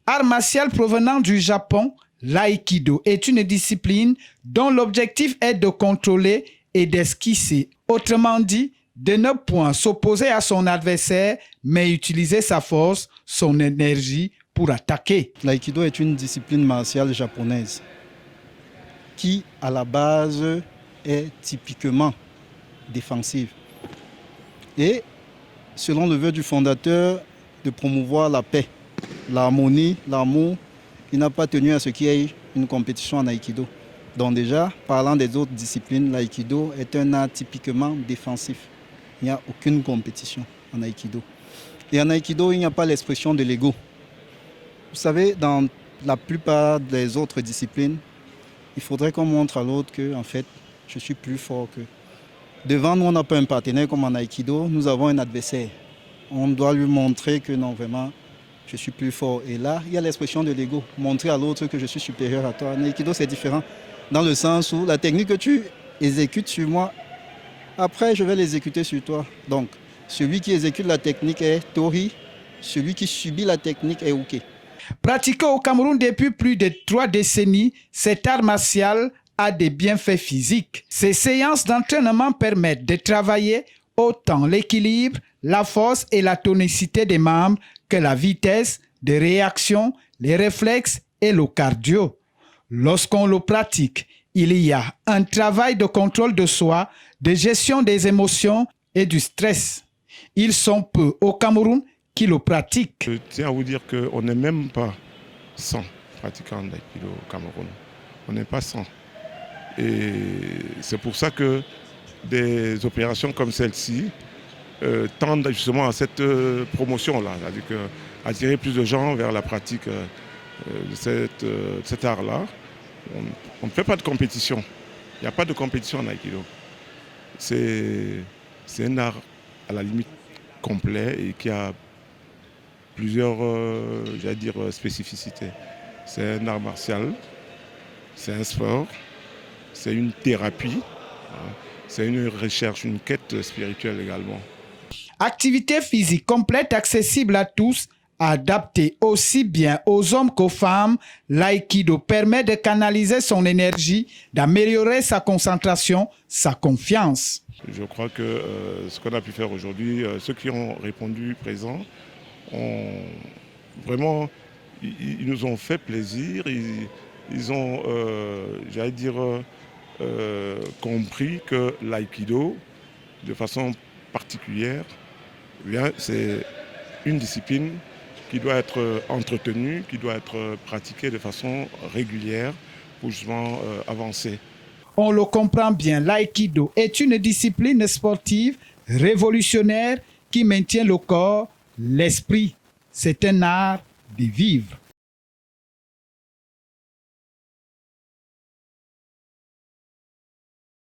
Art martial provenant du Japon, l'aïkido est une discipline dont l'objectif est de contrôler et d'esquisser. Autrement dit, de ne point s'opposer à son adversaire, mais utiliser sa force, son énergie pour attaquer. L'aïkido est une discipline martiale japonaise qui, à la base, est typiquement défensive. Et, selon le vœu du fondateur, de promouvoir la paix, l'harmonie, l'amour, il n'a pas tenu à ce qu'il y ait une compétition en aïkido. Donc déjà, parlant des autres disciplines, l'aïkido est un art typiquement défensif. Il n'y a aucune compétition en aïkido. Et en aïkido, il n'y a pas l'expression de l'ego. Vous savez, dans la plupart des autres disciplines, il faudrait qu'on montre à l'autre que, en fait, je suis plus fort que. Devant nous, on n'a pas un partenaire comme en aïkido, nous avons un adversaire. On doit lui montrer que non, vraiment, je suis plus fort. Et là, il y a l'expression de l'ego. Montrer à l'autre que je suis supérieur à toi. En aïkido, c'est différent. Dans le sens où la technique que tu exécutes sur moi, après, je vais l'exécuter sur toi. Donc, celui qui exécute la technique est Tori. Celui qui subit la technique est Uke. Pratiqué au Cameroun depuis plus de 3 décennies, cet art martial a des bienfaits physiques. Ces séances d'entraînement permettent de travailler autant l'équilibre, la force et la tonicité des membres que la vitesse de réaction, les réflexes et le cardio. Lorsqu'on le pratique, il y a un travail de contrôle de soi, de gestion des émotions et du stress. Ils sont peu au Cameroun qui le pratiquent. Je tiens à vous dire qu'on n'est même pas 100 pratiquants d'aïkido au Cameroun. On n'est pas 100. Et c'est pour ça que des opérations comme celle-ci tendent justement à cette promotion-là, c'est-à-dire attirer plus de gens vers la pratique de cet art-là. On ne fait pas de compétition. Il n'y a pas de compétition en aïkido. C'est un art à la limite complet et qui a plusieurs spécificités. C'est un art martial, c'est un sport, c'est une thérapie, c'est une recherche, une quête spirituelle également. Activité physique complète accessible à tous, adaptée aussi bien aux hommes qu'aux femmes, l'aïkido permet de canaliser son énergie, d'améliorer sa concentration, sa confiance. Je crois que ce qu'on a pu faire aujourd'hui, ceux qui ont répondu présents, vraiment, ils nous ont fait plaisir, ils ont, compris que l'aïkido, de façon particulière, c'est une discipline qui doit être entretenue, qui doit être pratiquée de façon régulière pour justement avancer. On le comprend bien, l'aïkido est une discipline sportive révolutionnaire qui maintient le corps, l'esprit. C'est un art de vivre.